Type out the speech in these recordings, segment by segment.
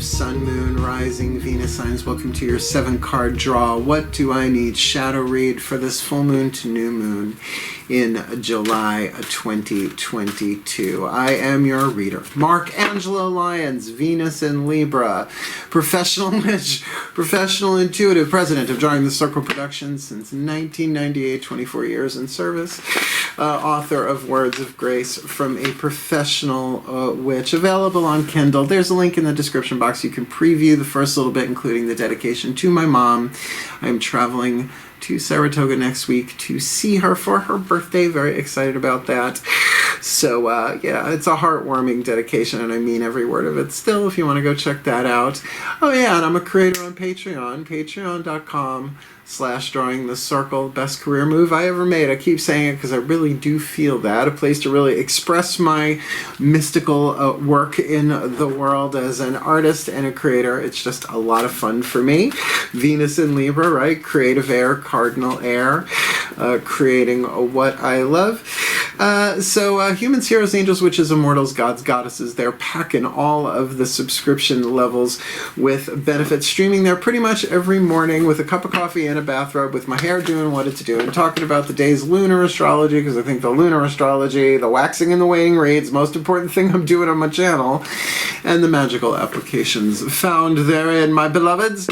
Sun, Moon, Rising, Venus signs. Welcome to your 7-card draw. What do I need? Shadow read for this full moon to new moon in July 2022. I am your reader, Mark Angelo Lyons, Venus in Libra, professional witch, professional intuitive, president of Drawing the Circle Productions since 1998, 24 years in service, author of Words of Grace from a Professional Witch, available on Kindle. There's a link in the description box. You can preview the first little bit, including the dedication to my mom. I'm traveling to Saratoga next week to see her for her birthday. Very excited about that. So yeah, it's a heartwarming dedication, and I mean every word of it still, if you want to go check that out. Oh yeah, and I'm a creator on Patreon, patreon.com/drawing the circle. Best career move I ever made. I keep saying it because I really do feel that. A place to really express my mystical work in the world as an artist and a creator. It's just a lot of fun for me. Venus in Libra, right? Creative air, cardinal air, creating what I love. So humans, heroes, angels, witches, immortals, gods, goddesses, they're packing all of the subscription levels with benefits, streaming there pretty much every morning with a cup of coffee and a bathrobe, with my hair doing what it's doing, talking about the day's lunar astrology, because I think the lunar astrology, the waxing and the waning reads, most important thing I'm doing on my channel, and the magical applications found therein, my beloveds.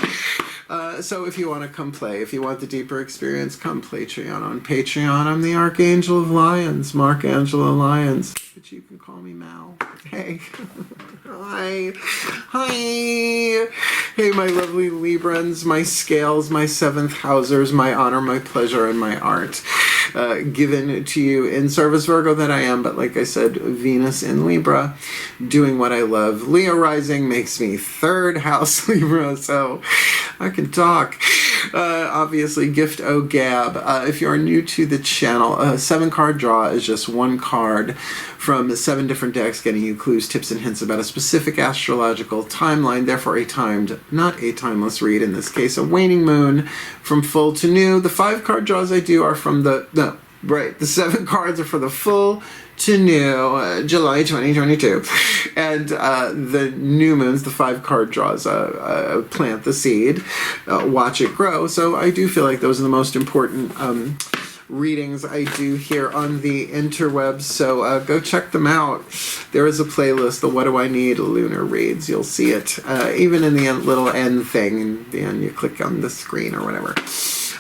So if you want to come play, if you want the deeper experience, come Patreon. On Patreon, I'm the Archangel of Lyons, Mark Angelo Lyons, but you can call me Mal. Hey. Hi. Hi. Hey, my lovely Librans, my scales, my 7th housers, my honor, my pleasure, and my art. Given to you in service, Virgo that I am, but like I said, Venus in Libra, doing what I love. Leo rising makes me 3rd house Libra, so I can talk. Obviously, gift o gab. If you are new to the channel, a 7-card draw is just one card from 7 different decks, getting you clues, tips, and hints about a specific astrological timeline, therefore a timed, not a timeless read, in this case a waning moon from full to new. The 5-card draws I do are from the 7 cards are for the full to new, July 2022. And the new moons, the 5-card draws, plant the seed, watch it grow. So I do feel like those are the most important readings I do here on the interwebs, so go check them out. There is a playlist, the What Do I Need Lunar Reads. You'll see it even in the little end thing, and you click on the screen or whatever.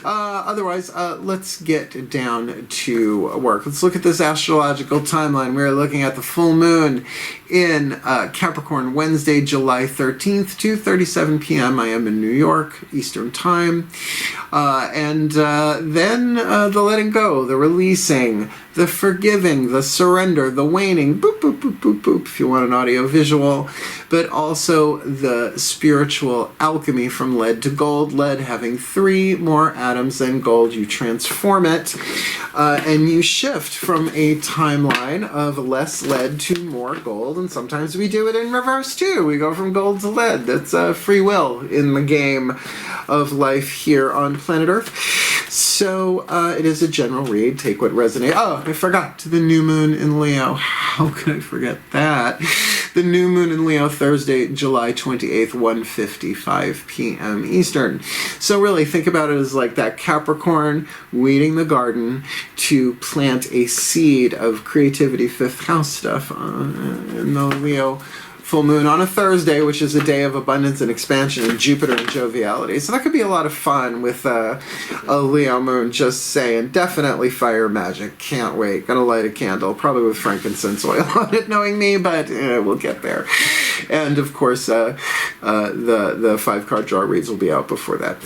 Otherwise, let's get down to work. Let's look at this astrological timeline. We're looking at the full moon in Capricorn, Wednesday, July 13th, 2:37 p.m. I am in New York, Eastern Time. And then the letting go, the releasing, the forgiving, the surrender, the waning, boop, boop, boop, boop, boop, if you want an audio visual, but also the spiritual alchemy from lead to gold. Lead having 3 more atoms than gold. You transform it, and you shift from a timeline of less lead to more gold, and sometimes we do it in reverse too. We go from gold to lead. That's free will in the game of life here on planet Earth. So it is a general read. Take what resonates. Oh, I forgot. The new moon in Leo. How could I forget that? The new moon in Leo, Thursday, July 28th, 1:55 p.m. Eastern. So really think about it as like that Capricorn weeding the garden to plant a seed of creativity, 5th house stuff in the Leo full moon on a Thursday, which is a day of abundance and expansion and Jupiter and joviality. So that could be a lot of fun with a Leo moon, just saying. Definitely fire magic. Can't wait. Gonna light a candle, probably with frankincense oil on it, knowing me, but we'll get there. And of course, the 5-card draw reads will be out before that.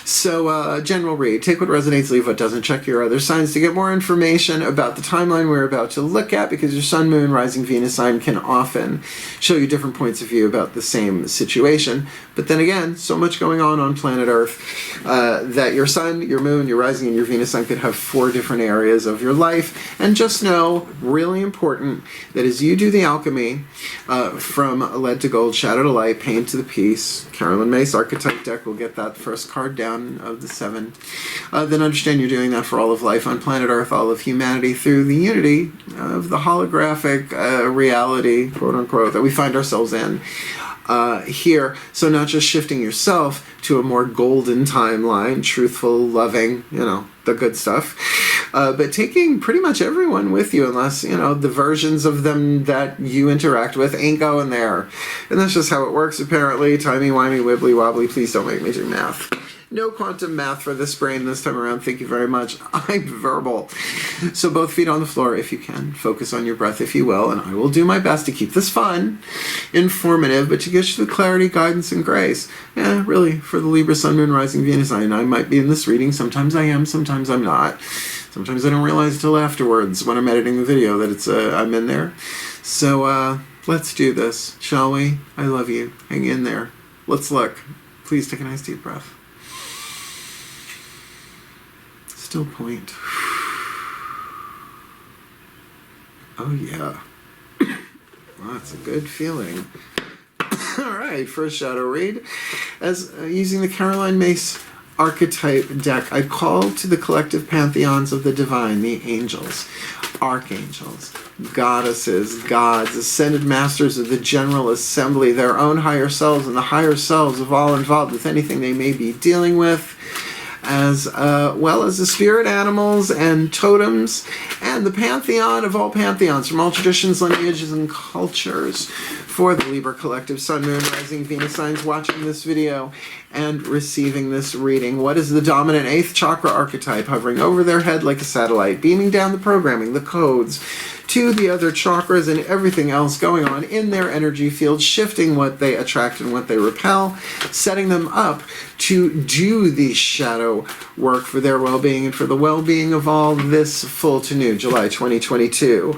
So, general read. Take what resonates, leave what doesn't. Check your other signs to get more information about the timeline we're about to look at, because your Sun, Moon, Rising, Venus sign can often show you different points of view about the same situation. But then again, so much going on planet Earth that your Sun, your Moon, your Rising, and your Venus sign could have 4 different areas of your life. And just know, really important, that as you do the alchemy from lead to gold, shadow to light, pain to the peace, Carolyn Mace Archetype deck will get that first card down of the 7. Then understand you're doing that for all of life on planet Earth, all of humanity, through the unity of the holographic reality, quote unquote, that we find ourselves in. here. So not just shifting yourself to a more golden timeline, truthful, loving, the good stuff, but taking pretty much everyone with you, unless, the versions of them that you interact with ain't going there. And that's just how it works, apparently. Timey-wimey, wibbly-wobbly, please don't make me do math. No quantum math for this brain this time around. Thank you very much. I'm verbal. So both feet on the floor if you can. Focus on your breath if you will. And I will do my best to keep this fun, informative, but to get you the clarity, guidance, and grace. Yeah, really, for the Libra Sun, Moon, Rising, Venus. I might be in this reading. Sometimes I am. Sometimes I'm not. Sometimes I don't realize until afterwards when I'm editing the video that it's I'm in there. So let's do this, shall we? I love you. Hang in there. Let's look. Please take a nice deep breath. Still point. Oh yeah. Well, that's a good feeling. All right, first shadow read. As using the Caroline Mace archetype deck, I call to the collective pantheons of the divine, the angels, archangels, goddesses, gods, ascended masters of the general assembly, their own higher selves and the higher selves of all involved with anything they may be dealing with, as well as the spirit animals and totems, and the pantheon of all pantheons from all traditions, lineages, and cultures. For the Libra collective Sun, Moon, Rising, Venus signs watching this video and receiving this reading, what is the dominant 8th chakra archetype hovering over their head like a satellite, beaming down the programming, the codes, to the other chakras and everything else going on in their energy field, shifting what they attract and what they repel, setting them up to do the shadow work for their well-being and for the well-being of all this full to new July 2022.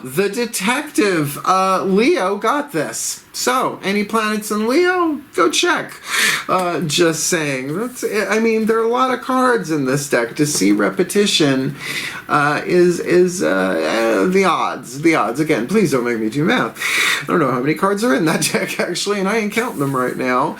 The detective, Leo, got this. So, any planets in Leo? Go check. Just saying. There are a lot of cards in this deck. To see repetition is the odds. The odds. Again, please don't make me do math. I don't know how many cards are in that deck, actually, and I ain't counting them right now.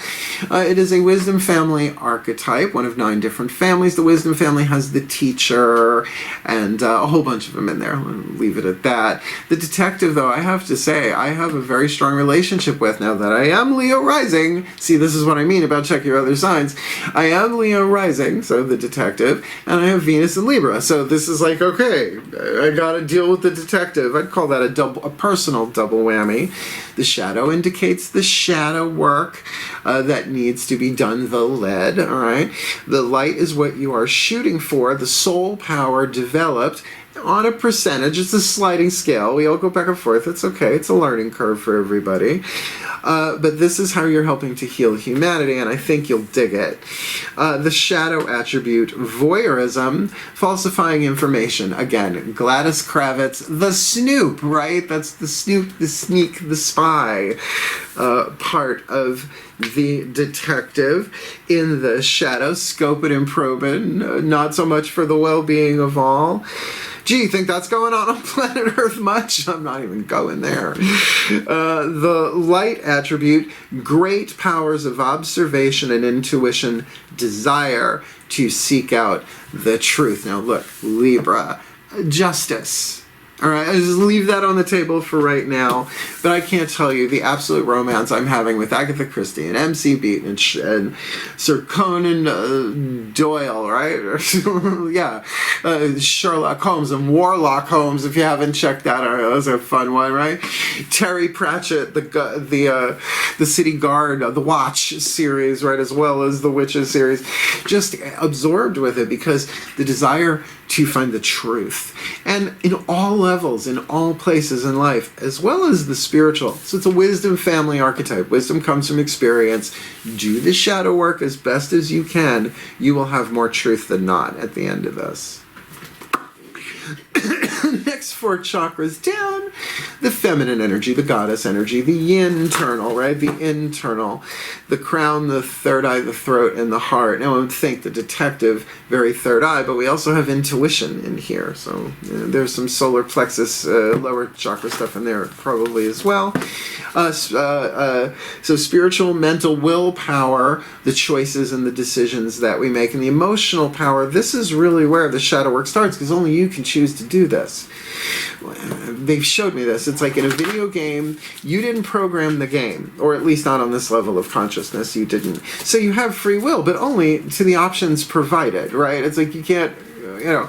It is a wisdom family archetype, one of 9 different families. The wisdom family has the teacher and a whole bunch of them in there. I'll leave it at that. The detective, though, I have to say, I have a very strong relationship with, now that I am Leo rising. See, this is what I mean about check your other signs. I am Leo rising, so the detective, and I have Venus in Libra. So this is like, okay, I gotta deal with the detective. I'd call that a personal double whammy. The shadow indicates the shadow work that needs to be done, the lead, all right? The light is what you are shooting for, the soul power developed on a percentage. It's a sliding scale. We all go back and forth. It's okay. It's a learning curve for everybody. But this is how you're helping to heal humanity, and I think you'll dig it. The shadow attribute, voyeurism, falsifying information. Again, Gladys Kravitz, the snoop, right? That's the snoop, the sneak, the spy part of the detective in the shadow, scoping and probing, not so much for the well-being of all. Gee, think that's going on planet Earth much? I'm not even going there. The light attribute, great powers of observation and intuition, desire to seek out the truth. Now look, Libra, justice. All right, I just leave that on the table for right now. But I can't tell you the absolute romance I'm having with Agatha Christie and M.C. Beaton and Sir Conan Doyle, right? Yeah, Sherlock Holmes and Warlock Holmes. If you haven't checked that out, that was a fun one, right? Terry Pratchett, the City Guard, the Watch series, right, as well as the Witches series. Just absorbed with it because the desire to find the truth, and in all levels, in all places in life, as well as the spiritual. So it's a wisdom family archetype. Wisdom comes from experience. Do the shadow work as best as you can. You will have more truth than not at the end of this. Next 4 chakras down, the feminine energy, the goddess energy, the yin-ternal, right? The internal, the crown, the third eye, the throat, and the heart. Now I would think the detective, very third eye, but we also have intuition in here. So there's some solar plexus, lower chakra stuff in there probably as well. So spiritual, mental willpower, the choices and the decisions that we make, and the emotional power. This is really where the shadow work starts, because only you can choose to do this. They've showed me this. It's like in a video game, you didn't program the game, or at least not on this level of consciousness, you didn't. So you have free will, but only to the options provided, right? It's like you can't, oh,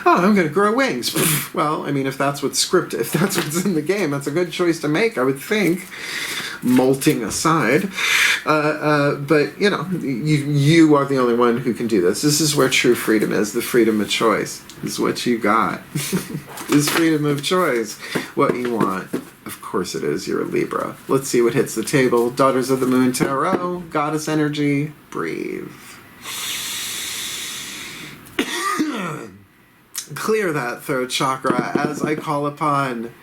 I'm going to grow wings. Well, I mean, if that's what's scripted, if that's what's in the game, that's a good choice to make, I would think, molting aside. But, you are the only one who can do this. This is where true freedom is, the freedom of choice. This is what you got. Is freedom of choice what you want? Of course it is. You're a Libra. Let's see what hits the table. Daughters of the Moon Tarot, Goddess Energy, breathe. Clear that throat chakra as I call upon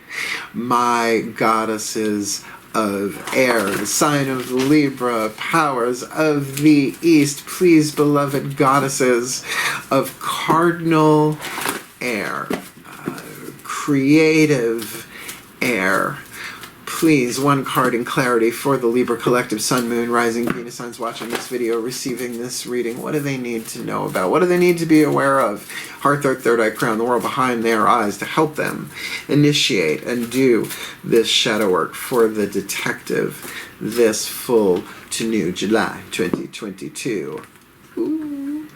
my goddesses of air, the sign of Libra, powers of the East. Please, beloved goddesses of cardinal air, creative air. Please, one card in clarity for the Libra collective, Sun, Moon, Rising, Venus signs watching this video, receiving this reading. What do they need to know about? What do they need to be aware of? Heart, third eye, crown, the world behind their eyes to help them initiate and do this shadow work for the detective this full to new July 2022. Ooh.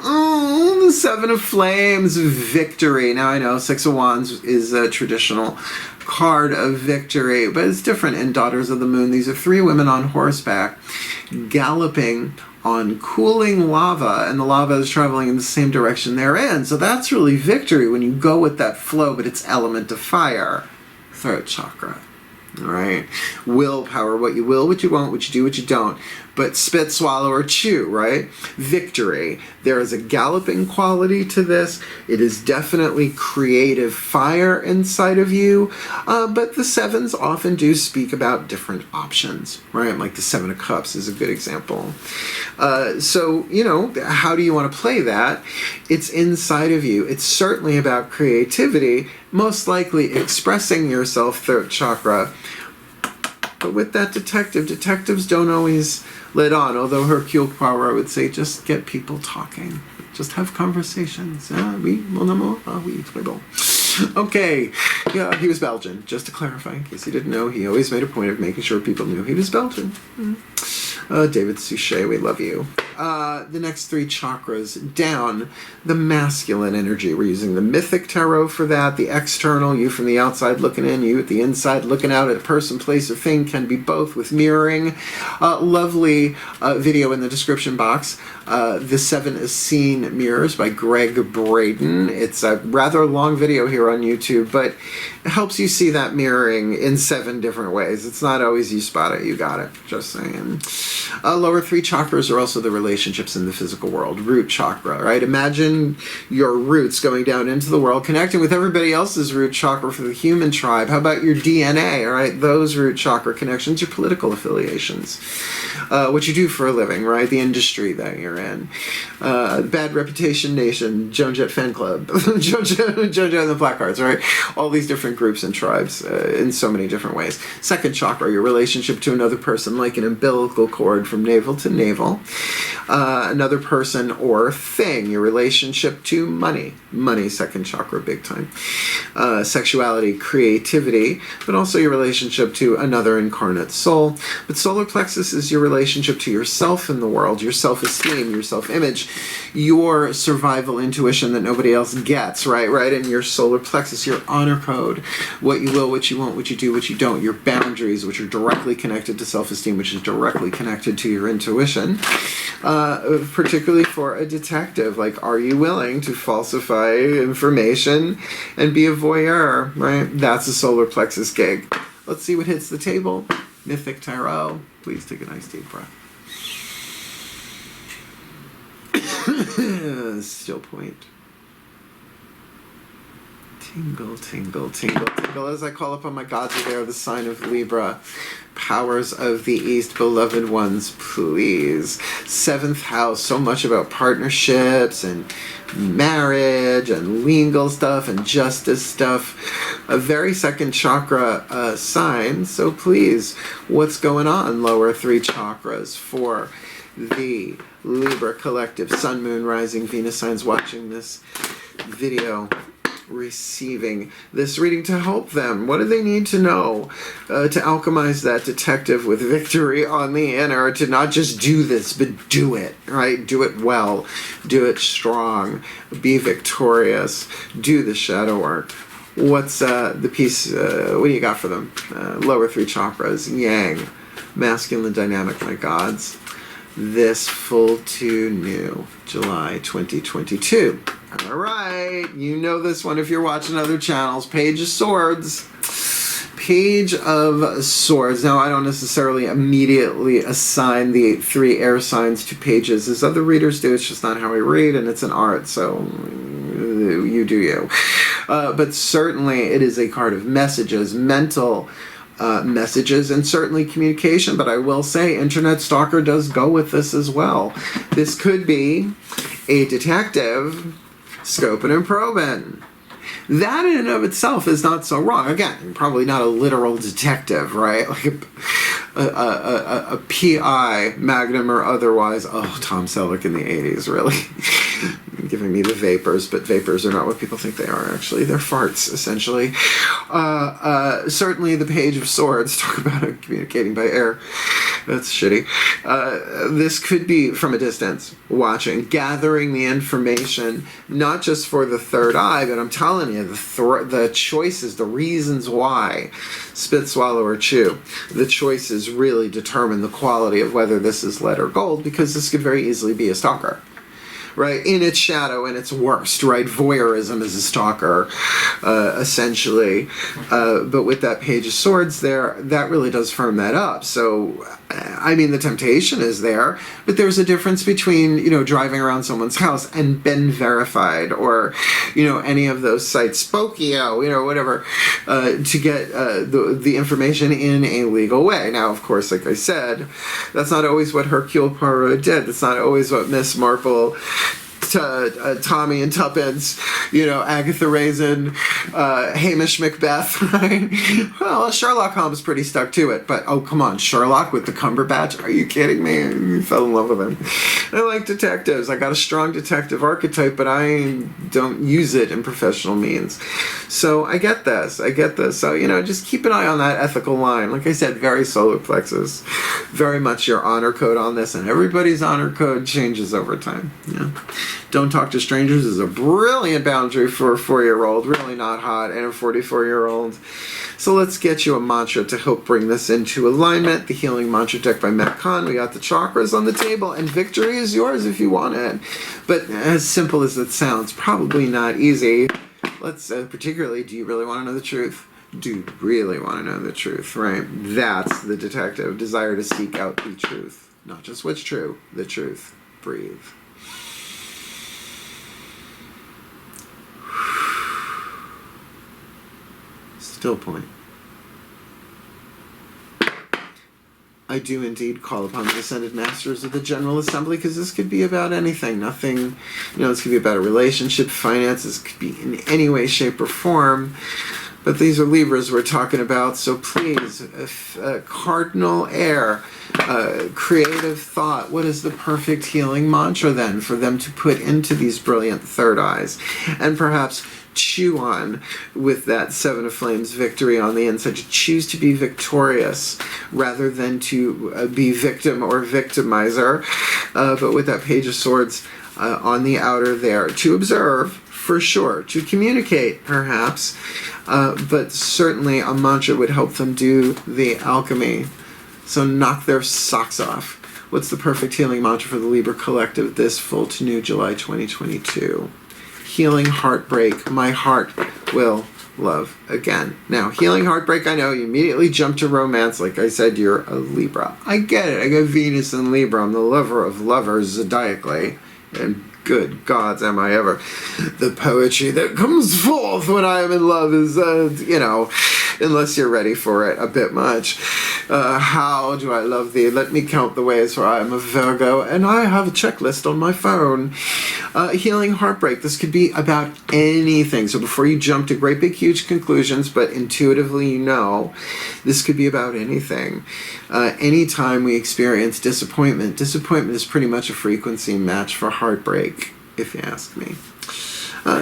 Oh, the Seven of Flames, victory. Now I know Six of Wands is a traditional card of victory, but it's different in Daughters of the Moon. These are three women on horseback galloping on cooling lava, and the lava is traveling in the same direction they're in. So that's really victory when you go with that flow, but it's element of fire. Throat chakra. All right. Willpower, what you will, what you won't, what you do, what you don't. But spit, swallow, or chew, right? Victory. There is a galloping quality to this. It is definitely creative fire inside of you. But the sevens often do speak about different options, right? Like the Seven of Cups is a good example. So, how do you want to play that? It's inside of you. It's certainly about creativity, most likely expressing yourself, throat chakra. But with that detectives don't always let on, although Hercule Poirot would say, just get people talking. Just have conversations. Oui, mon amour. Oui, très bon. Okay, yeah, he was Belgian. Just to clarify, in case you didn't know, he always made a point of making sure people knew he was Belgian. David Suchet, we love you. The next three chakras down, the masculine energy. We're using the mythic tarot for that. The external, you from the outside looking in, you at the inside looking out at a person, place, or thing, can be both with mirroring. Lovely video in the description box. The Seven is Seen Mirrors by Greg Braden. It's a rather long video here on YouTube, but it helps you see that mirroring in 7 different ways. It's not always you spot it, you got it. Just saying. Lower 3 chakras are also the relationships in the physical world. Root chakra, right? Imagine your roots going down into the world, connecting with everybody else's root chakra for the human tribe. How about your DNA, all right? Those root chakra connections, your political affiliations. What you do for a living, right? The industry that you're in. Bad Reputation Nation, Joan Jett Fan Club, Jojo and the Blackhearts, right? All these different groups and tribes in so many different ways. Second chakra, your relationship to another person, like an umbilical cord from navel to navel. Another person or thing, your relationship to money. Money, second chakra, big time. Sexuality, creativity, but also your relationship to another incarnate soul. But solar plexus is your relationship to yourself in the world, your self-esteem, your self-image, your survival intuition that nobody else gets, right? And your solar plexus, your honor code, what you will, what you won't, what you do, what you don't, your boundaries, which are directly connected to self-esteem, which is directly connected to your intuition. Particularly for a detective, like, are you willing to falsify information and be a voyeur, right? That's a solar plexus gig. Let's see what hits the table. Mythic Tarot. Please take a nice deep breath. Still point. Tingle, tingle, tingle, tingle. As I call upon my gods of air, the sign of Libra. Powers of the East, beloved ones, please. 7th house, so much about partnerships and marriage and legal stuff and justice stuff. A very second chakra sign, so please, what's going on, lower 3 chakras for the Libra collective, Sun, Moon, Rising, Venus signs watching this video. receiving this reading to help them. What do they need to know to alchemize that detective with victory on the inner, to not just do this, but do it, right? Do it well, do it strong, be victorious, do the shadow work. What's the piece, what do you got for them? Lower 3 chakras, yang, masculine dynamic, my gods. This full to new, July 2022. All right, you know this one if you're watching other channels. Page of Swords. Page of Swords. Now, I don't necessarily immediately assign the 3 air signs to pages as other readers do. It's just not how I read, and it's an art, so you do you. But certainly it is a card of messages, mental messages, and certainly communication. But I will say Internet Stalker does go with this as well. This could be a detective scoping and probing. That in and of itself is not so wrong. Again, probably not a literal detective, right? Like a PI, Magnum or otherwise. Oh, Tom Selleck in the 80s, really. Giving me the vapors, but vapors are not what people think they are, actually. They're farts, essentially. Certainly the Page of Swords, talk about communicating by air. That's shitty. This could be from a distance, watching, gathering the information, not just for the third eye, but I'm telling you, the choices, the reasons why, spit, swallow, or chew, the choices really determine the quality of whether this is lead or gold, because this could very easily be a stalker. Right, in its shadow, in its worst, right? Voyeurism is a stalker, essentially. But with that Page of Swords there, that really does firm that up. So, I mean, the temptation is there, but there's a difference between, you know, driving around someone's house and been verified, or, you know, any of those sites, Spokio, you know, whatever, to get the information in a legal way. Now, of course, like I said, that's not always what Hercule Poirot did. That's not always what Miss Marple, Tommy and Tuppence, you know, Agatha Raisin, Hamish Macbeth, right? Well, Sherlock Holmes pretty stuck to it, but oh, come on, Sherlock with the Cumberbatch? Are you kidding me? I fell in love with him. I like detectives. I got a strong detective archetype, but I don't use it in professional means. So I get this. So, you know, just keep an eye on that ethical line. Like I said, very solar plexus. Very much your honor code on this, and everybody's honor code changes over time. Yeah. Don't talk to strangers is a brilliant boundary for a 4-year-old, really not hot, and a 44-year-old. So let's get you a mantra to help bring this into alignment. The Healing Mantra deck by Matt Kahn. We got the chakras on the table, and victory is yours if you want it. But as simple as it sounds, probably not easy. Let's, particularly, do you really want to know the truth? Do you really want to know the truth, right? That's the detective. Desire to seek out the truth. Not just what's true, the truth. Breathe. Still point. I do indeed call upon the Ascended Masters of the General Assembly, because this could be about anything. Nothing, you know, this could be about a relationship, finances, could be in any way, shape, or form. But these are Libras we're talking about, so please, cardinal air, creative thought. What is the perfect healing mantra then for them to put into these brilliant third eyes? And perhaps chew on with that Seven of Flames victory on the inside, to choose to be victorious rather than to be victim or victimizer. But with that Page of Swords on the outer there, to observe, for sure, to communicate perhaps, but certainly a mantra would help them do the alchemy. So knock their socks off. What's the perfect healing mantra for the Libra Collective this full to new July 2022? Healing heartbreak. My heart will love again. Now, healing heartbreak, I know you immediately jump to romance. Like I said, you're a Libra. I get it. I got Venus in Libra. I'm the lover of lovers zodiacally. And good gods, am I ever. The poetry that comes forth when I am in love is, you know, unless you're ready for it, a bit much. How do I love thee? Let me count the ways, for I am a Virgo, and I have a checklist on my phone. Healing heartbreak. This could be about anything. So before you jump to great big huge conclusions, but intuitively you know, this could be about anything. Anytime we experience disappointment is pretty much a frequency match for heartbreak, if you ask me.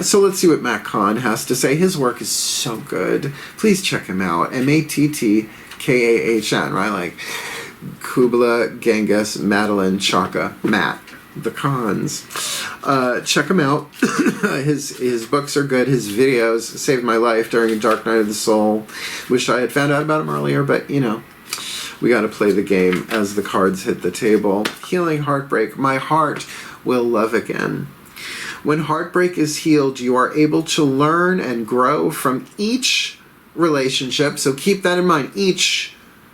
So let's see what Matt Kahn has to say. His work is so good. Please check him out. MATTKAHN, right? Like Kubla, Genghis, Madeline, Chaka, Matt. The Kahns. Check him out. His books are good. His videos saved my life during a dark night of the soul. Wish I had found out about him earlier, but you know, we got to play the game as the cards hit the table. Healing heartbreak. My heart will love again. When heartbreak is healed, you are able to learn and grow from each relationship. So keep that in mind. Each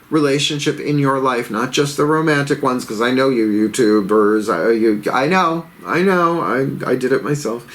relationship in your life, not just the romantic ones, because I know you YouTubers, I did it myself.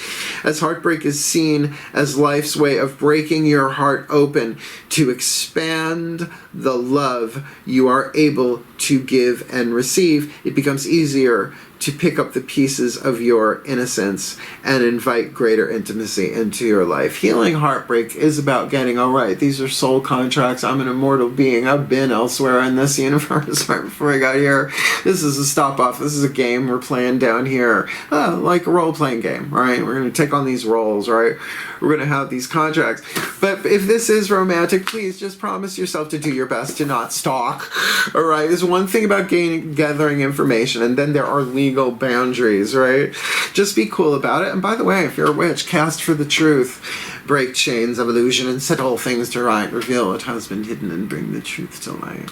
As heartbreak is seen as life's way of breaking your heart open to expand the love you are able to give and receive, it becomes easier to pick up the pieces of your innocence and invite greater intimacy into your life. Healing heartbreak is about getting, all right, these are soul contracts. I'm an immortal being. I've been elsewhere in this universe right before I got here. This is a stop off. This is a game we're playing down here. Like a role-playing game, right? We're going to take on these roles, right? We're going to have these contracts. But if this is romantic, please just promise yourself to do your best to not stalk, all right? There's one thing about gathering information, and then there are legal boundaries, right? Just be cool about it. And by the way, if you're a witch, cast for the truth. Break chains of illusion and set all things to right. Reveal what has been hidden and bring the truth to light.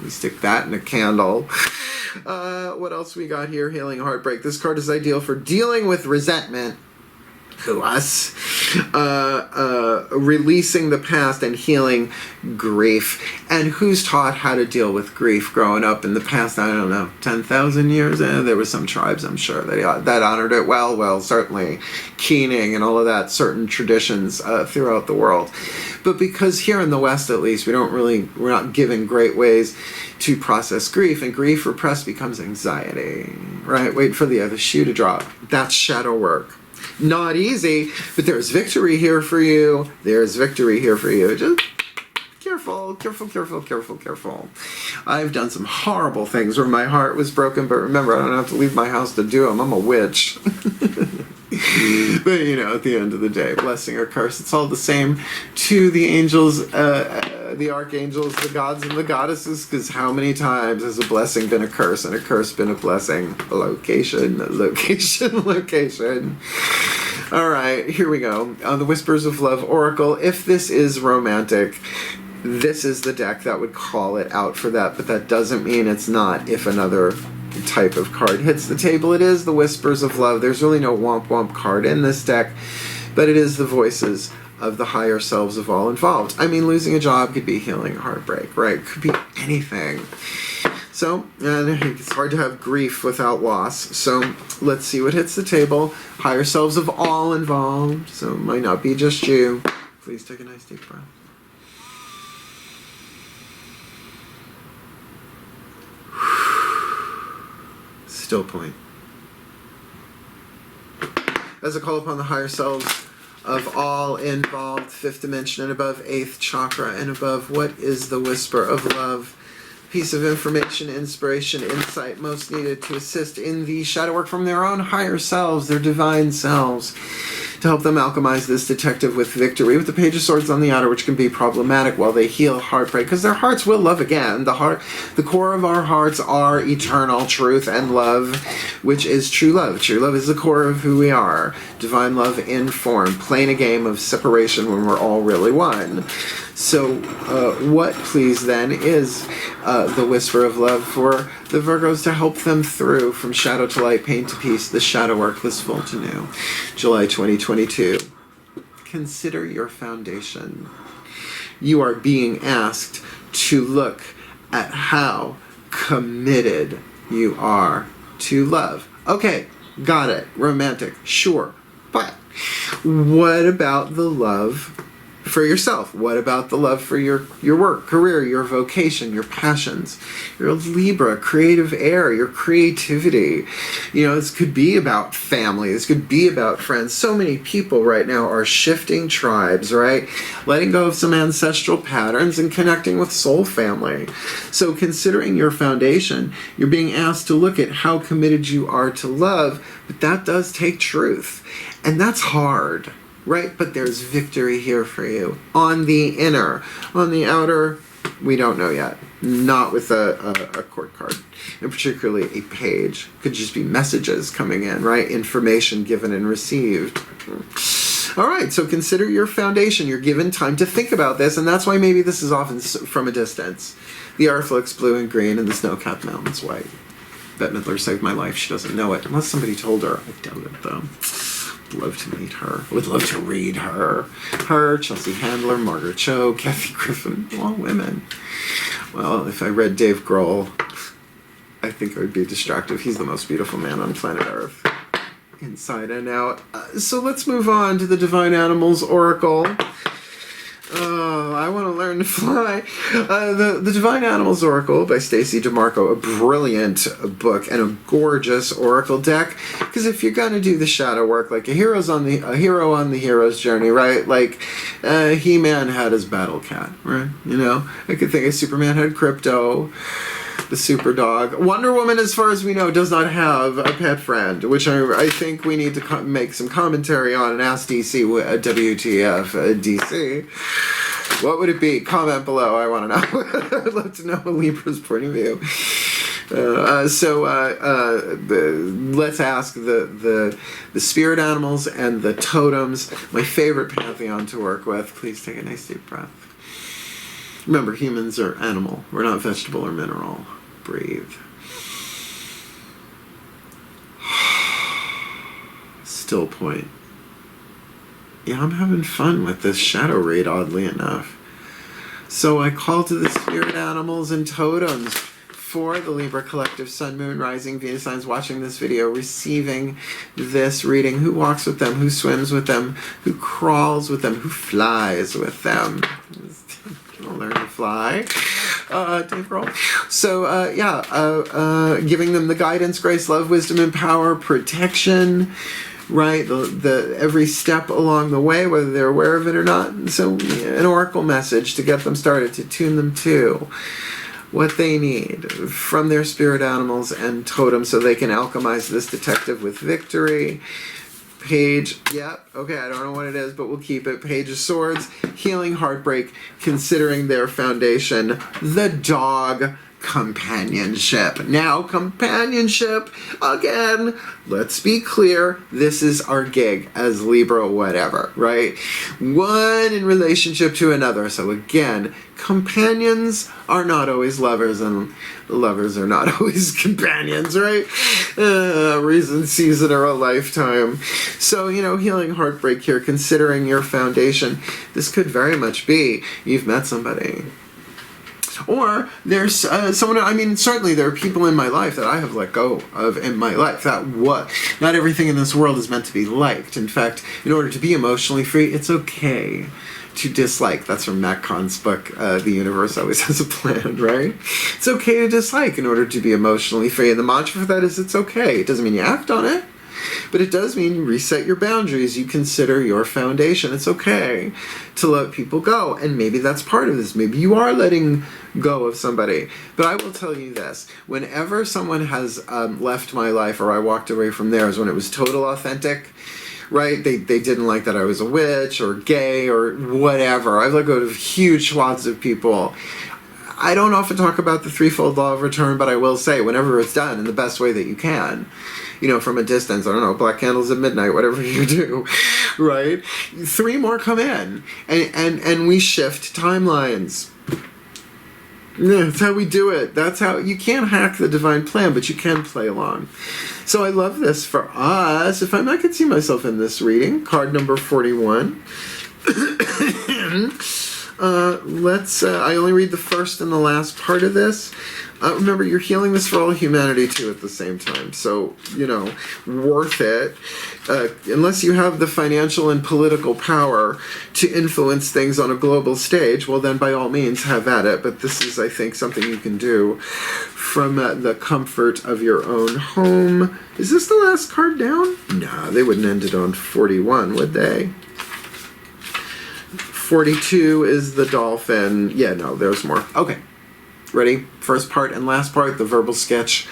Stick that in a candle. What else we got here? Healing heartbreak. This card is ideal for dealing with resentment. Us. Releasing the past and healing grief. And who's taught how to deal with grief growing up in the past, I don't know, 10,000 years? There were some tribes, I'm sure, that honored it well, certainly keening and all of that, certain traditions throughout the world. But because here in the West, at least, we're not given great ways to process grief, and grief repressed becomes anxiety, right? Wait for the other shoe to drop. That's shadow work. Not easy, but there's victory here for you. There's victory here for you. Just careful. I've done some horrible things where my heart was broken, but remember, I don't have to leave my house to do them. I'm a witch. But, you know, at the end of the day, blessing or curse, it's all the same to the angels, the archangels, the gods, and the goddesses, because how many times has a blessing been a curse and a curse been a blessing? Location. All right, here we go. The Whispers of Love Oracle. If this is romantic, this is the deck that would call it out for that, but that doesn't mean it's not if another type of card hits the table. It is the Whispers of Love. There's really no womp womp card in this deck, but it is the voices of the higher selves of all involved. I mean, losing a job could be healing heartbreak, right? Could be anything. So, it's hard to have grief without loss. So, let's see what hits the table. Higher selves of all involved. So, it might not be just you. Please take a nice deep breath. Still point. As I call upon the higher selves of all involved, 5th dimension and above, 8th chakra and above, what is the whisper of love? Piece of information, inspiration, insight most needed to assist in the shadow work from their own higher selves, their divine selves, to help them alchemize this detective with victory, with the Page of Swords on the outer, which can be problematic while they heal heartbreak, because their hearts will love again. The core of our hearts are eternal truth and love, which is true love. True love is the core of who we are. Divine love in form, playing a game of separation when we're all really one. So what, please, then, is the whisper of love for the Virgos to help them through from shadow to light, pain to peace, the shadow work, blissful to new, July 2022. Consider your foundation. You are being asked to look at how committed you are to love. Okay, got it. Romantic, sure. But what about the love for yourself? What about the love for your work, career, your vocation, your passions? You're a Libra, creative air, your creativity. You know, this could be about family. This could be about friends. So many people right now are shifting tribes, right? Letting go of some ancestral patterns and connecting with soul family. So considering your foundation, you're being asked to look at how committed you are to love, but that does take truth. And that's hard. Right? But there's victory here for you. On the inner. On the outer, we don't know yet. Not with a court card. And particularly a page. Could just be messages coming in, right? Information given and received. All right, so consider your foundation. You're given time to think about this, and that's why maybe this is often from a distance. The earth looks blue and green, and the snow-capped mountains white. Bette Midler saved my life. She doesn't know it. Unless somebody told her. I doubt it, though. Love to meet her. Would love to read her. Her, Chelsea Handler, Margaret Cho, Kathy Griffin, all women. Well, if I read Dave Grohl, I think I would be distracted. He's the most beautiful man on planet Earth. Inside and out. So let's move on to the Divine Animals Oracle. Oh, I want to learn to fly. The Divine Animals Oracle by Stacey DeMarco, a brilliant book and a gorgeous oracle deck. Because if you're going to do the shadow work, like a hero on the hero's journey, right? Like He-Man had his battle cat, right? You know, I could think of Superman had Crypto, the super dog. Wonder Woman, as far as we know, does not have a pet friend, which I think we need to make some commentary on and ask DC, WTF, DC. What would it be? Comment below. I want to know. I'd love to know Libra's point of view. Let's ask the spirit animals and the totems. My favorite pantheon to work with. Please take a nice deep breath. Remember, humans are animal. We're not vegetable or mineral. Breathe. Still point. Yeah, I'm having fun with this shadow read, oddly enough. So I call to the spirit animals and totems for the Libra Collective Sun, Moon, Rising, Venus signs watching this video, receiving this reading. Who walks with them? Who swims with them? Who crawls with them? Who flies with them? I'll learn to fly. Dave Grohl. So, giving them the guidance, grace, love, wisdom, and power, protection, right? The every step along the way, whether they're aware of it or not. So, an oracle message to get them started, to tune them to what they need from their spirit animals and totems so they can alchemize this detective with victory. Page, okay, I don't know what it is, but we'll keep it. Page of Swords, healing, heartbreak, considering their foundation, the dog, companionship. Now, companionship, again, let's be clear, this is our gig as Libra whatever, right? One in relationship to another. So again, companions are not always lovers, and lovers are not always companions, right? Reason, season, or a lifetime. So, healing, heartbreak here, considering your foundation. This could very much be you've met somebody. Or there's someone, certainly there are people in my life that I have let go of in my life. Not everything in this world is meant to be liked. In fact, in order to be emotionally free, it's okay to dislike. That's from Matt Kahn's book, The Universe Always Has a Plan, right? It's okay to dislike in order to be emotionally free. And the mantra for that is it's okay. It doesn't mean you act on it, but it does mean you reset your boundaries. You consider your foundation. It's okay to let people go. And maybe that's part of this. Maybe you are letting go of somebody. But I will tell you this. Whenever someone has left my life or I walked away from theirs when it was total authentic, right? They didn't like that I was a witch or gay or whatever. I've let go of huge swaths of people. I don't often talk about the threefold law of return, but I will say whenever it's done in the best way that you can, from a distance, I don't know, black candles at midnight, whatever you do, right? 3 more come in and we shift timelines. Yeah, that's how we do it. That's how you can't hack the divine plan, but you can play along. So I love this for us. If I could see myself in this reading, card number 41. I only read the first and the last part of this. Remember, you're healing this for all humanity, too, at the same time. So, worth it. Unless you have the financial and political power to influence things on a global stage, well, then by all means, have at it. But this is, I think, something you can do from the comfort of your own home. Is this the last card down? No, they wouldn't end it on 41, would they? 42 is the dolphin. Yeah, no, there's more. Okay. Ready? First part and last part, the verbal sketch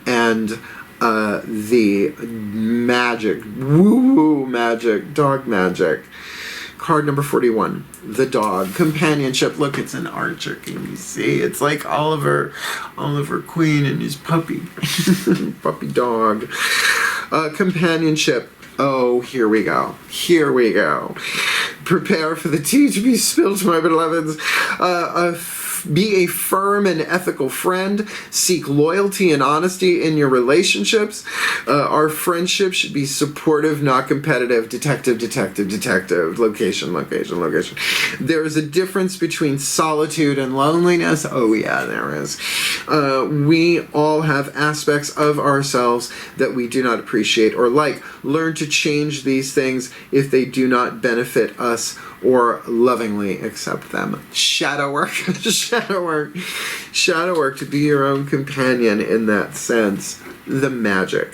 and the magic, woo-woo magic, dog magic. Card number 41, the dog. Companionship. Look, it's an archer. Can you see? It's like Oliver Queen and his puppy. Puppy dog. Companionship. Oh, here we go. Here we go. Prepare for the tea to be spilled, my beloveds. Be a firm and ethical friend. Seek loyalty and honesty in your relationships. Our friendship should be supportive, not competitive. Detective, detective, detective. Location, location, location. There is a difference between solitude and loneliness. Oh yeah, there is. We all have aspects of ourselves that we do not appreciate or like. Learn to change these things if they do not benefit us or lovingly accept them. Shadow work. Shadow work. Shadow work, to be your own companion in that sense. The magic.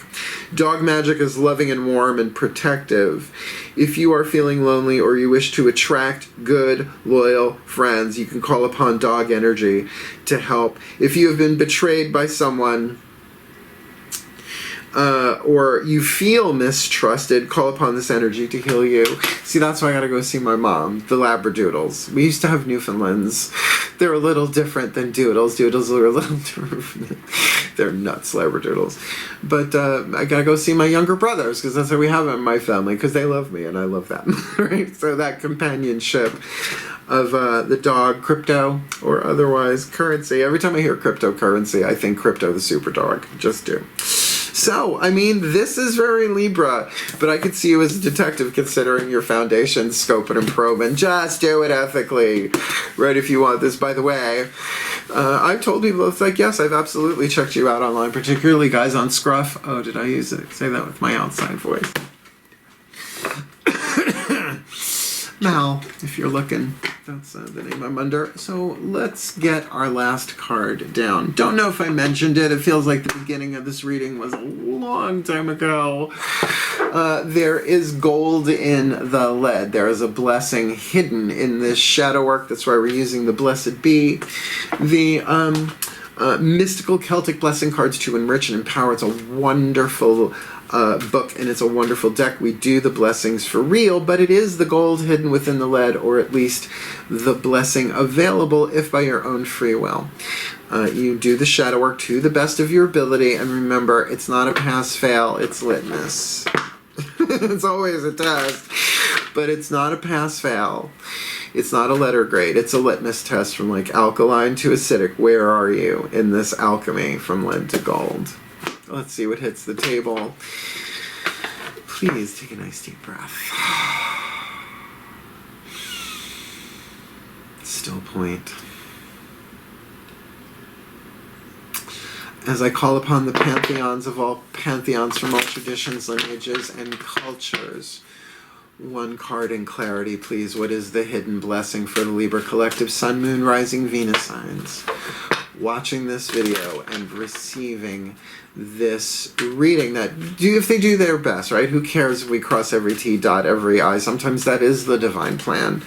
Dog magic is loving and warm and protective. If you are feeling lonely or you wish to attract good, loyal friends, you can call upon dog energy to help. If you have been betrayed by someone, or you feel mistrusted, call upon this energy to heal you. See, that's why I gotta go see my mom, the Labradoodles. We used to have Newfoundlands. They're a little different than Doodles. Doodles are a little different. They're nuts, Labradoodles. But I gotta go see my younger brothers, because that's how we have it in my family, because they love me and I love them. Right? So that companionship of the dog, crypto, or otherwise currency. Every time I hear cryptocurrency, I think crypto the super dog. Just do. So, I mean, this is very Libra, but I could see you as a detective considering your foundation, scope it and probe, and just do it ethically. Right, if you want this. By the way, I've told people, it's like, yes, I've absolutely checked you out online, particularly guys on Scruff. Oh, did I say that with my outside voice? Mal, if you're looking, that's the name I'm under. So let's get our last card down. Don't know if I mentioned it. It feels like the beginning of this reading was a long time ago. There is gold in the lead. There is a blessing hidden in this shadow work. That's why we're using the Blessed Bee. The mystical Celtic blessing cards to enrich and empower. It's a wonderful book, and it's a wonderful deck. We do the blessings for real, but it is the gold hidden within the lead, or at least the blessing available if by your own free will. You do the shadow work to the best of your ability, and remember, it's not a pass-fail, it's litmus. It's always a test, but it's not a pass-fail. It's not a letter grade. It's a litmus test from like alkaline to acidic. Where are you in this alchemy from lead to gold? Let's see what hits the table. Please take a nice deep breath. Still point. As I call upon the pantheons of all pantheons from all traditions, lineages, and cultures. One card in clarity, please. What is the hidden blessing for the Libra Collective Sun, Moon, Rising, Venus signs? Watching this video and receiving this reading, that if they do their best, right? Who cares if we cross every T, dot every I? Sometimes that is the divine plan.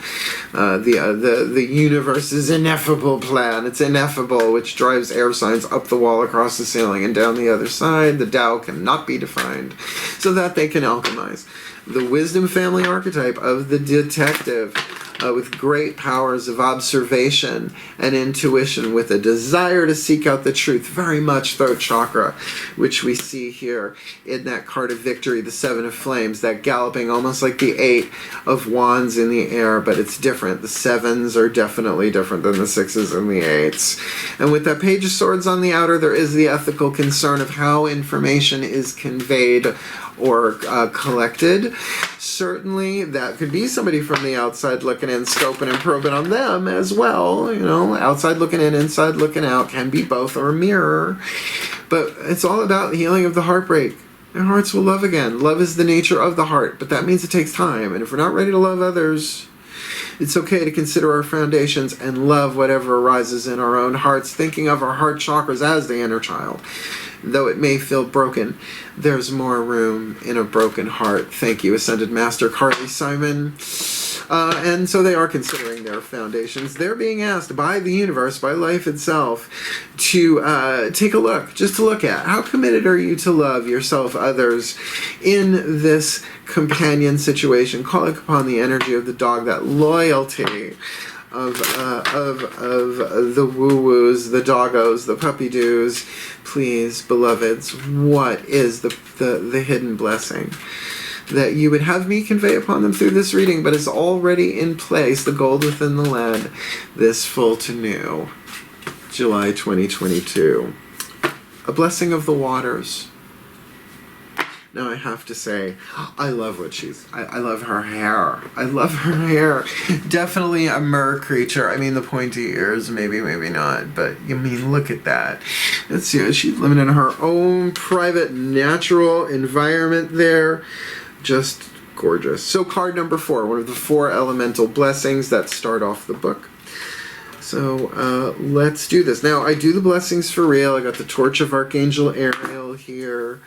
The universe's ineffable plan. It's ineffable, which drives air signs up the wall, across the ceiling, and down the other side. The Tao cannot be defined, so that they can alchemize. The wisdom family archetype of the detective, with great powers of observation and intuition, with a desire to seek out the truth, very much throat chakra, which we see here in that card of victory, the Seven of Flames, that galloping almost like the Eight of Wands in the air, but it's different. The sevens are definitely different than the sixes and the eights. And with that Page of Swords on the outer, there is the ethical concern of how information is conveyed or collected. Certainly, that could be somebody from the outside looking in, scoping and probing on them as well. You know, outside looking in, inside looking out, can be both, or a mirror. But it's all about the healing of the heartbreak. Our hearts will love again. Love is the nature of the heart, but that means it takes time. And if we're not ready to love others, it's okay to consider our foundations and love whatever arises in our own hearts, thinking of our heart chakras as the inner child. Though it may feel broken, there's more room in a broken heart. Thank you, Ascended Master Carly Simon. And so they are considering their foundations. They're being asked by the universe, by life itself, to take a look, just to look at how committed are you to love yourself, others, in this companion situation, calling upon the energy of the dog, that loyalty of the woo-woos, the doggos, the puppy-doos. Please, beloveds, what is the hidden blessing that you would have me convey upon them through this reading, but is already in place, the gold within the lead, this full to new, July 2022. A blessing of the waters. Now I have to say, I love what I love her hair. I love her hair. Definitely a mer creature. I mean, the pointy ears, maybe not. But, I mean, look at that. It's, you know, she's living in her own private, natural environment there. Just gorgeous. So card number 4, one of the 4 elemental blessings that start off the book. So let's do this. Now, I do the blessings for real. I got the Torch of Archangel Ariel here.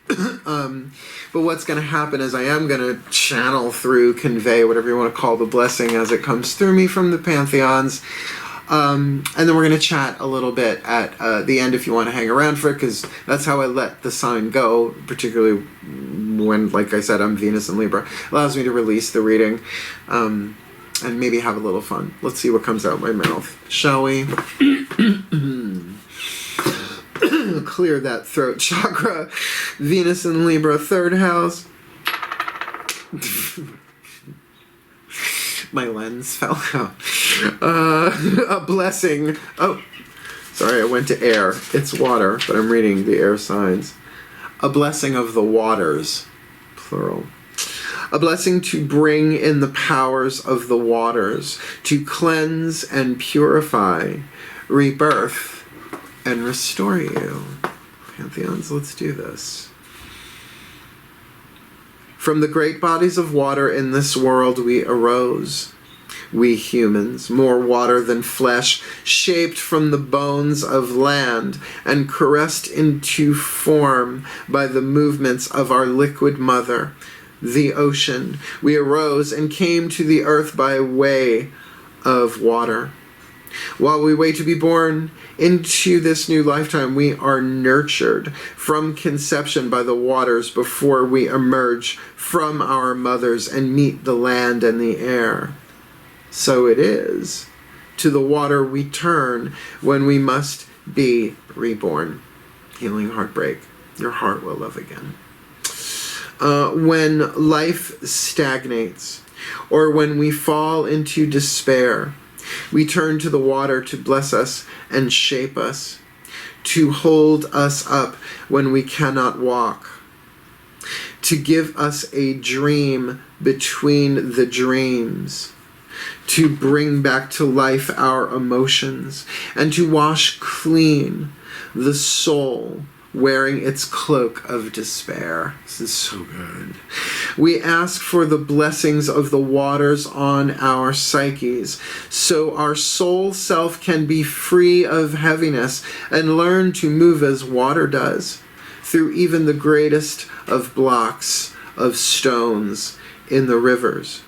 But what's going to happen is I am going to channel through, convey, whatever you want to call the blessing as it comes through me from the pantheons. And then we're going to chat a little bit at the end if you want to hang around for it, because that's how I let the sign go, particularly when, like I said, I'm Venus and Libra. It allows me to release the reading and maybe have a little fun. Let's see what comes out my mouth, shall we? Clear that throat chakra. Venus and Libra, 3rd house. My lens fell out. A blessing. Oh, sorry, I went to air. It's water, but I'm reading the air signs. A blessing of the waters, plural. A blessing to bring in the powers of the waters, to cleanse and purify, rebirth, and restore you. Pantheons, let's do this. From the great bodies of water in this world we arose, we humans, more water than flesh, shaped from the bones of land and caressed into form by the movements of our liquid mother, the ocean. We arose and came to the earth by way of water. While we wait to be born into this new lifetime, we are nurtured from conception by the waters before we emerge from our mothers and meet the land and the air. So it is. To the water we turn when we must be reborn. Healing heartbreak. Your heart will love again. When life stagnates, or when we fall into despair, we turn to the water to bless us and shape us, to hold us up when we cannot walk, to give us a dream between the dreams, to bring back to life our emotions, and to wash clean the soul wearing its cloak of despair. This is so good. We ask for the blessings of the waters on our psyches, so our soul self can be free of heaviness and learn to move as water does, through even the greatest of blocks of stones in the rivers.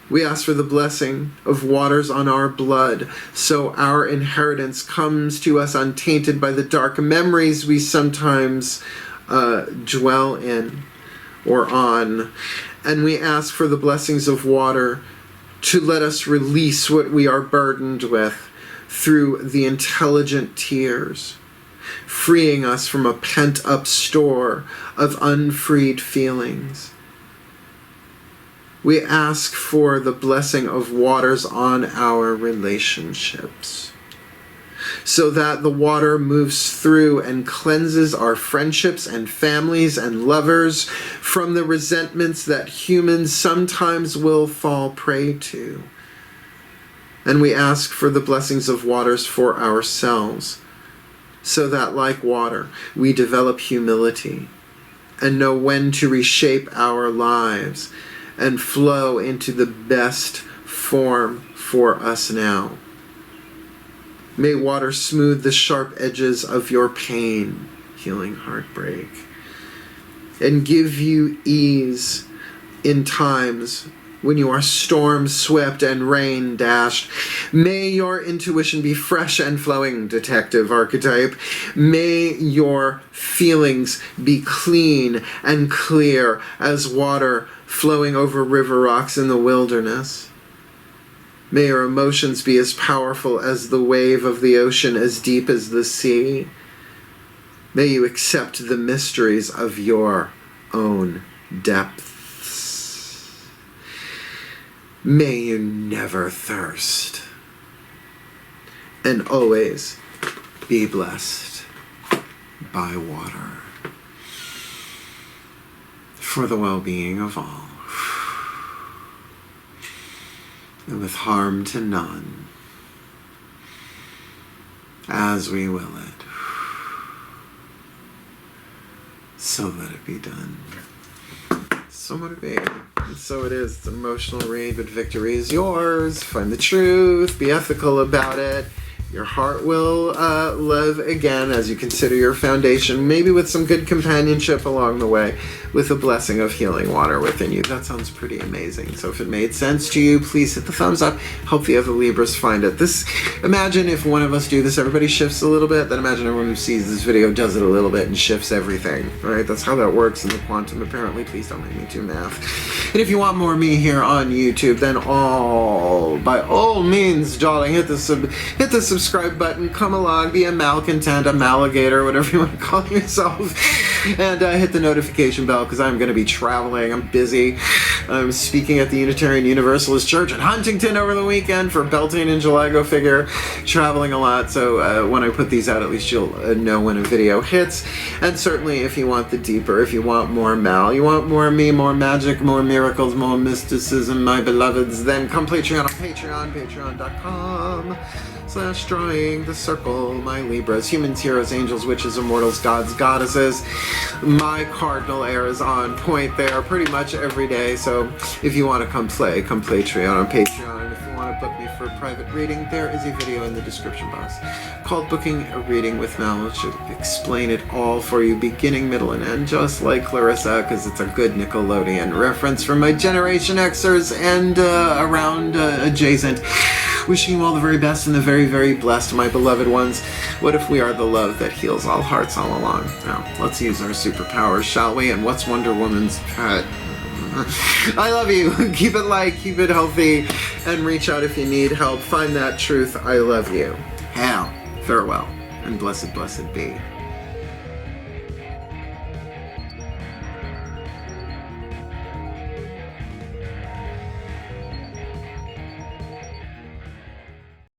We ask for the blessing of waters on our blood, so our inheritance comes to us untainted by the dark memories we sometimes dwell in or on. And we ask for the blessings of water to let us release what we are burdened with through the intelligent tears, freeing us from a pent-up store of unfreed feelings. We ask for the blessing of waters on our relationships, so that the water moves through and cleanses our friendships and families and lovers from the resentments that humans sometimes will fall prey to. And we ask for the blessings of waters for ourselves, so that, like water, we develop humility and know when to reshape our lives and flow into the best form for us now. May water smooth the sharp edges of your pain, healing heartbreak, and give you ease in times when you are storm-swept and rain-dashed. May your intuition be fresh and flowing, detective archetype. May your feelings be clean and clear as water flowing over river rocks in the wilderness. May your emotions be as powerful as the wave of the ocean, as deep as the sea. May you accept the mysteries of your own depths. May you never thirst, and always be blessed by water for the well-being of all, and with harm to none, as we will it. So let it be done. So motivating. And so it is. It's an emotional read, but victory is yours. Find the truth. Be ethical about it. Your heart will live again as you consider your foundation, maybe with some good companionship along the way, with a blessing of healing water within you. That sounds pretty amazing. So if it made sense to you, please hit the thumbs up. Help the other Libras find it. Imagine if one of us do this, everybody shifts a little bit, then imagine everyone who sees this video does it a little bit and shifts everything. Right? That's how that works in the quantum, apparently. Please don't make me do math. And if you want more of me here on YouTube, then by all means, darling, hit the subscribe button, come along, be a malcontent, a maligator, whatever you want to call yourself, and hit the notification bell, because I'm going to be traveling. I'm busy. I'm speaking at the Unitarian Universalist Church in Huntington over the weekend for Beltane in July, go figure. Traveling a lot, so when I put these out, at least you'll know when a video hits. And certainly if you want the deeper, if you want more Mal, you want more me, more magic, more miracles, more mysticism, my beloveds, then come Patreon on Patreon, patreon.com/drawing the circle, my Libras, humans, heroes, angels, witches, immortals, gods, goddesses. My cardinal air is on point there pretty much every day, so if you want to come Patreon on Patreon. And if you want to book me for a private reading, there is a video in the description box called Booking a Reading with Mal, which should explain it all for you, beginning, middle, and end, just like Clarissa, because it's a good Nickelodeon reference for my Generation Xers and around adjacent. Wishing you all the very best and the very, very blessed, my beloved ones. What if we are the love that heals all hearts all along? Now, let's use our superpowers, shall we? And what's Wonder Woman's pet? I love you. Keep it light, keep it healthy, and reach out if you need help. Find that truth. I love you. Hail, farewell, and blessed, blessed be.